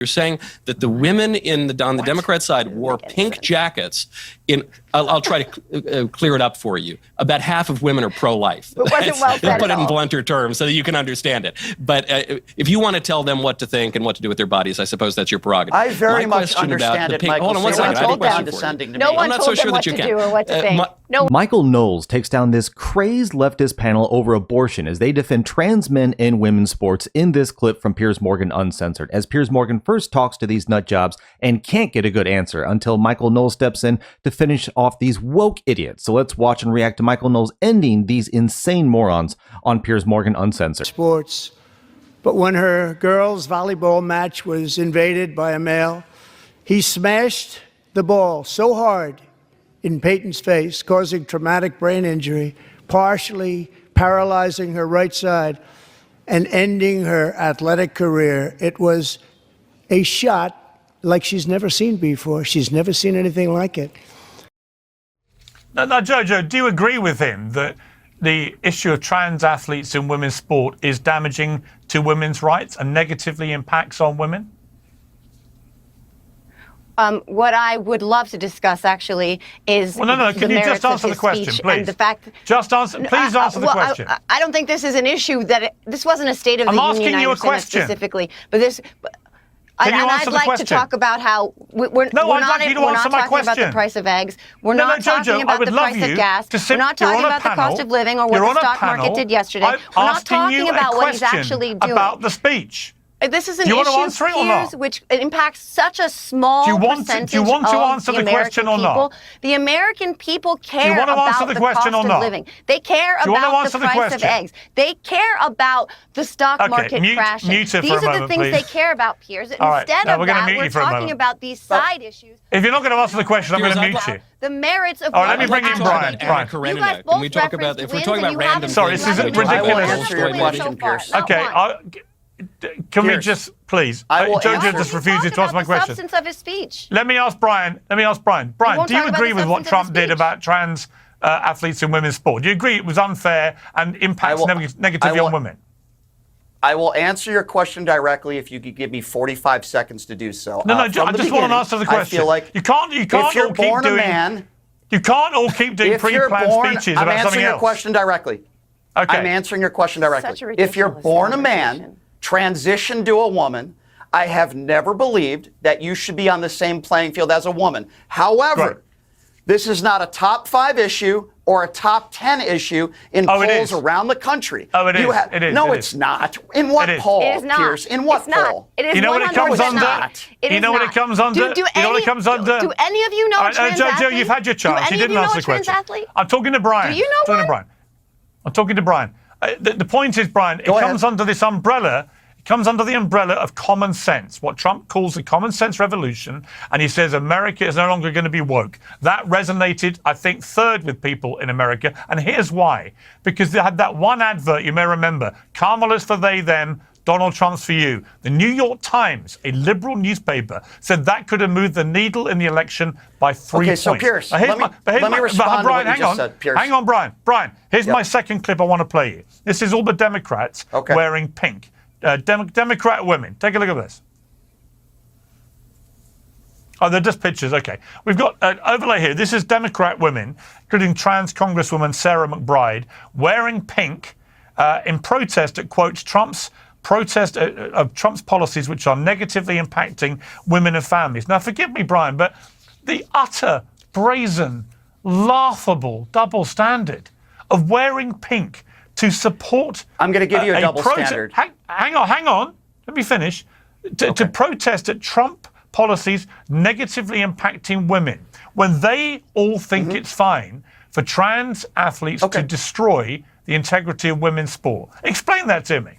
You're saying that the women on the Democrat side wore pink jackets. I'll try to clear it up for you. About half of women are pro-life. It wasn't well said. Put it in blunter terms so that you can understand it. But if you want to tell them what to think and what to do with their bodies, I suppose that's your prerogative. I very much understand it, Michael. Hold on one second. I have a question for you. No one told them what to do or what to think. Michael Knowles takes down this crazed leftist panel over abortion as they defend trans men in women's sports in this clip from Piers Morgan Uncensored, as Piers Morgan first talks to these nut jobs and can't get a good answer until Michael Knowles steps in to finish off these woke idiots. So let's watch and react to Michael Knowles ending these insane morons on Piers Morgan Uncensored. Sports, but when her girls' volleyball match was invaded by a male, he smashed the ball so hard in Peyton's face, causing traumatic brain injury, partially paralyzing her right side and ending her athletic career. It was a shot like she's never seen before. She's never seen anything like it. Now, Jojo, do you agree with him that the issue of trans athletes in women's sport is damaging to women's rights and negatively impacts on women? What I would love to discuss, actually, is no. Can you just answer the question, please? The fact just answer. Please answer the question. I don't think this is an issue this wasn't a State of the Union. I'm asking you a question specifically, but this. I'd like to talk about how we're not talking about the price of eggs. We're not talking about the price of gas. We're not talking about the cost of living or what the stock market did yesterday. We're not talking about what he's actually doing. About the speech. This is an issue, Piers, which impacts such a small percentage of the American people. The American people care about the cost of living. They care about the price of eggs. They care about the stock market crashing. These are the things they care about, Piers. Instead of that, we're talking about these side issues. If you're not going to answer the question, I'm going to mute you. The merits of. All right, let me bring in Brian. You guys both Can we talk about if we're talking about random? Sorry, this is ridiculous. I will answer your question, Piers. Okay. Can we just, please? Jojo just refuses to answer my question. Substance of his speech. Let me ask Brian. Brian, do you agree with what Trump did about trans athletes in women's sport? Do you agree it was unfair and impacts negatively on women? I will answer your question directly if you could give me 45 seconds to do so. I just want to answer the question. I feel like you can't if you're all born keep a doing. man, You can't all keep doing pre-planned speeches about something else. I'm answering your question directly. Okay. I'm answering your question directly. Such a If you're ridiculous born a conversation. man, transition to a woman, I have never believed that you should be on the same playing field as a woman. However, this is not a top 5 issue or a top 10 issue in polls around the country. Oh, it is. No, it's not. In what poll, Piers? In what poll? It is you know what it comes under? You know what it comes under? Do any of you know a trans athlete? Jojo, you've had your chance. You didn't answer the question. I'm talking to Brian. Do you know one? I'm talking to Brian. The point is, Brian, it comes under this umbrella. It comes under the umbrella of common sense, what Trump calls the common sense revolution, and he says America is no longer going to be woke. That resonated, I think, third with people in America, and here's why. Because they had that one advert, you may remember, Kamala's for they, them, Donald Trump's for you. The New York Times, a liberal newspaper, said that could have moved the needle in the election by 3 points. Okay, so Piers, let me respond to what you just said, Piers. Hang on, Brian. Brian, here's my second clip I want to play you. This is all the Democrats wearing pink. Democrat women. Take a look at this. Oh, they're just pictures. Okay. We've got an overlay here. This is Democrat women, including trans Congresswoman Sarah McBride, wearing pink in protest at, quote, Trump's policies which are negatively impacting women and families. Now, forgive me, Brian, but the utter, brazen, laughable double standard of wearing pink to support... I'm going to give you a double standard. Hang on. Let me finish. To protest at Trump policies negatively impacting women, when they all think it's fine for trans athletes to destroy the integrity of women's sport. Explain that to me.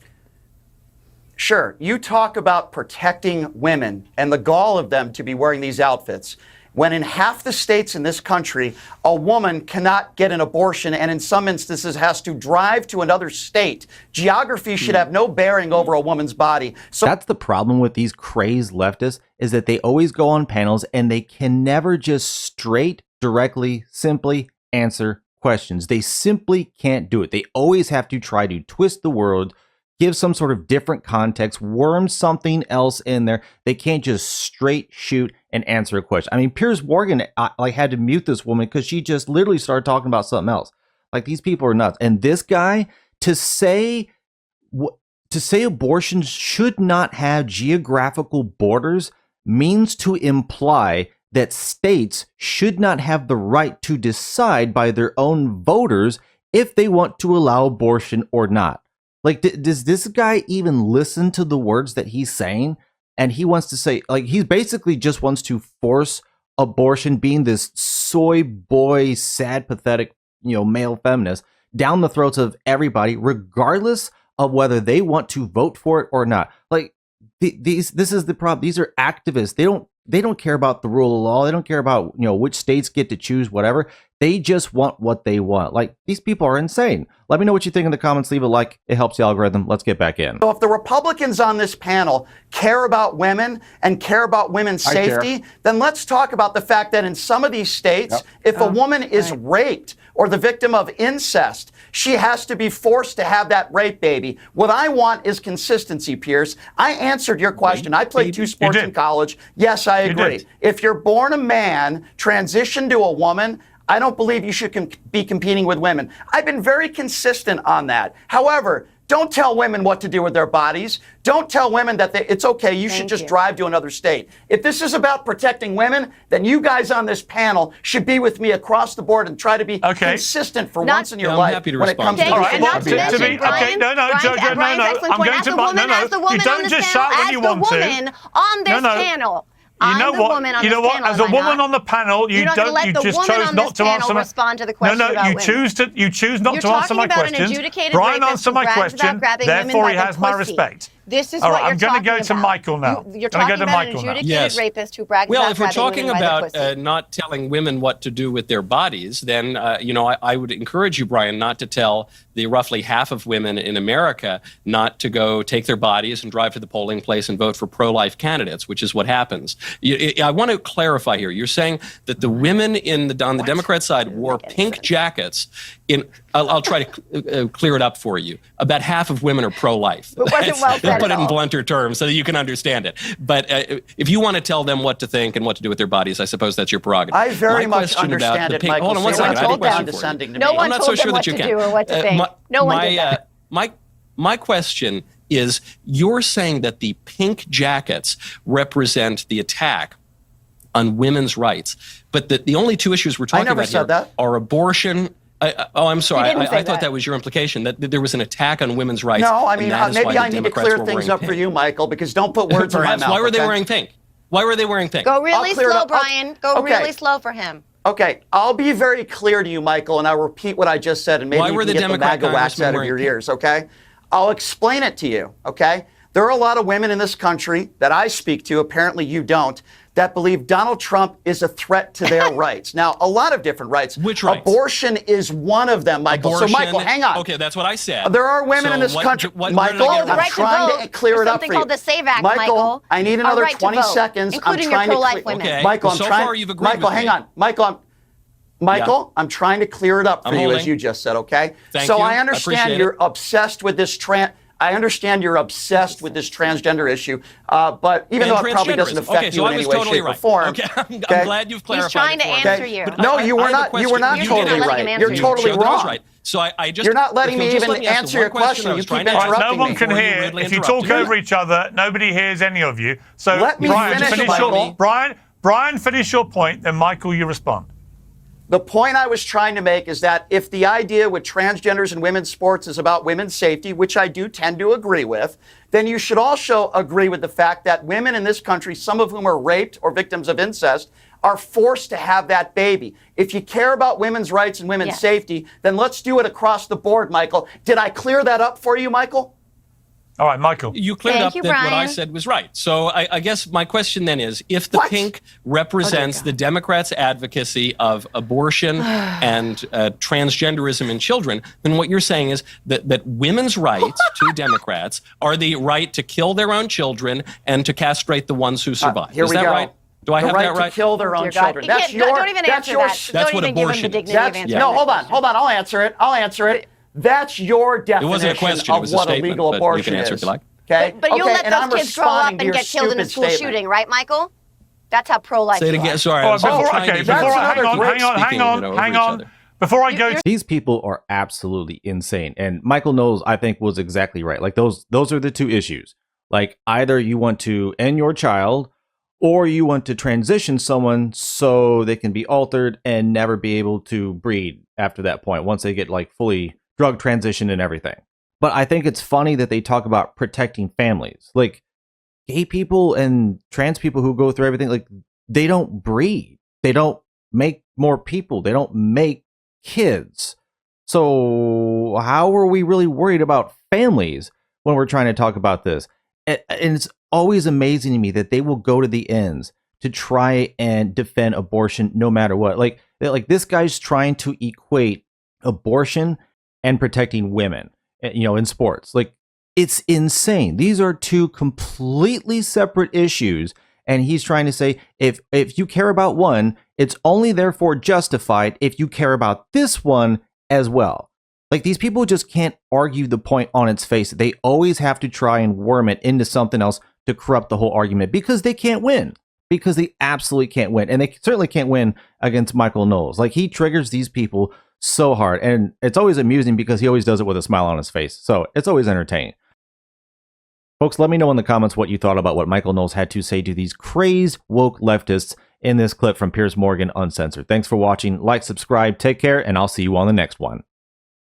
Sure. You talk about protecting women and the gall of them to be wearing these outfits, when in half the states in this country, a woman cannot get an abortion and in some instances has to drive to another state. Geography should have no bearing over a woman's body. So that's the problem with these crazed leftists, is that they always go on panels and they can never just straight, directly, simply answer questions. They simply can't do it. They always have to try to twist the word, give some sort of different context, worm something else in there. They can't just straight shoot and answer a question. I mean, Piers Morgan had to mute this woman because she just literally started talking about something else. Like, these people are nuts. And this guy, to say abortion should not have geographical borders means to imply that states should not have the right to decide by their own voters if they want to allow abortion or not. Like, does this guy even listen to the words that he's saying? And he wants to say, like, he basically just wants to force abortion, being this soy boy, sad, pathetic, male feminist, down the throats of everybody, regardless of whether they want to vote for it or not. Like, this is the problem. These are activists. They don't care about the rule of law. They don't care about, which states get to choose whatever. They just want what they want. Like, these people are insane. Let me know what you think in the comments. Leave a like. It helps the algorithm. Let's get back in. So if the Republicans on this panel care about women and care about women's safety, then let's talk about the fact that in some of these states, if a woman is raped or the victim of incest, she has to be forced to have that rape baby. What I want is consistency, Piers. I answered your question. I played 2 sports in college. Yes, I agree. If you're born a man, transition to a woman, I don't believe you should be competing with women. I've been very consistent on that. However, don't tell women what to do with their bodies. Don't tell women that it's okay, you should just drive to another state. If this is about protecting women, then you guys on this panel should be with me across the board and try to be consistent for once in your life when it comes to and not to mention, Brian, I'm going to you don't just shout when you want to. On this panel. You know what? As a woman on the panel, you just chose not to answer my question. You choose not to answer my question. Brian answered my question. Therefore, he has my respect. This is what you're I'm going to go to Michael now. You're talking about an adjudicated rapist who brags about if we're talking about pussy. not telling women what to do with their bodies, then I would encourage you, Brian, not to tell the roughly half of women in America not to go take their bodies and drive to the polling place and vote for pro-life candidates, which is what happens. I want to clarify here. You're saying that the women on the Democrat side wore pink jackets. I'll try to clear it up for you. About half of women are pro-life. It wasn't well said. Put it in blunter terms so that you can understand it. But if you want to tell them what to think and what to do with their bodies, I suppose that's your prerogative. I very much understand it, Michael. Hold on one second. I have a question for you. No one told them what to do or what to think. No one did that. My question is, you're saying that the pink jackets represent the attack on women's rights, but the only 2 issues we're talking about here are abortion. I'm sorry. I thought that was your implication, that there was an attack on women's rights. No, I mean, maybe I need to clear things up for you, Michael, because don't put words in my mouth. Why were they wearing pink? Why were they wearing pink? Go really slow, Brian. Go really slow for him. Okay, I'll be very clear to you, Michael, and I'll repeat what I just said, and maybe you can get the MAGA wax out of your ears, okay? I'll explain it to you, okay? There are a lot of women in this country that I speak to, apparently you don't, that believe Donald Trump is a threat to their rights. Now, a lot of different rights. Which rights? Abortion is one of them, Michael. Abortion, so, Michael, hang on. Okay, that's what I said. There are women in this country. Michael, I'm trying to clear it up for you. Something called the SAVE Act, Michael. I need another 20 seconds. Including your pro-life women. Okay. Michael, so far you've agreed Michael, with hang me. on. Michael, I'm trying to clear it up for you, as you just said, okay? Thank you. I understand you're obsessed with this transgender issue, but even though it probably doesn't affect you in any way, shape, or form. Okay, I'm glad you've clarified. He's trying to answer you. No, you were not. You were not totally right. You're totally wrong. So I just you're not letting me even answer your question. You keep interrupting me. No one can hear. If you talk over each other, nobody hears any of you. So let me finish, Michael. Brian, finish your point, then Michael, you respond. The point I was trying to make is that if the idea with transgenders and women's sports is about women's safety, which I do tend to agree with, then you should also agree with the fact that women in this country, some of whom are raped or victims of incest, are forced to have that baby. If you care about women's rights and women's safety, then let's do it across the board, Michael. Did I clear that up for you, Michael? All right, Michael. You cleared up that what I said was right. So I guess my question then is, if the pink represents the Democrats' advocacy of abortion and transgenderism in children, then what you're saying is that women's rights to Democrats are the right to kill their own children and to castrate the ones who survive. Is that right? Do I have that right? To kill their own children. Don't even answer that. That's what abortion is. No, hold on. I'll answer it. That's your definition It wasn't a question, it of was a what statement, illegal but you abortion can answer is. if you like. Okay? But you'll let and I'm those kids grow up responding to and your get killed in a stupid school statement. shooting, right, Michael? That's how pro-life Say it you again. are. Sorry. Oh, I was trying to okay, hear before you. hang on, Speaking, over hang each on. other. Before I go, These people are absolutely insane. And Michael Knowles, I think, was exactly right. Like those are the two issues. Like either you want to end your child or you want to transition someone so they can be altered and never be able to breed after that point, once they get like fully drug transitioned and everything. But I think it's funny that they talk about protecting families. Like gay people and trans people who go through everything, like they don't breed. They don't make more people. They don't make kids. So how are we really worried about families when we're trying to talk about this? And it's always amazing to me that they will go to the ends to try and defend abortion no matter what. Like this guy's trying to equate abortion and protecting women, you know, in sports. Like it's insane. These are two completely separate issues. And he's trying to say, if you care about one, it's only therefore justified if you care about this one as well. Like these people just can't argue the point on its face. They always have to try and worm it into something else to corrupt the whole argument because they can't win. Because they absolutely can't win. And they certainly can't win against Michael Knowles. Like he triggers these people so hard. And it's always amusing because he always does it with a smile on his face. So it's always entertaining. Folks, let me know in the comments what you thought about what Michael Knowles had to say to these crazed woke leftists in this clip from Piers Morgan Uncensored. Thanks for watching. Like, subscribe, take care, and I'll see you on the next one.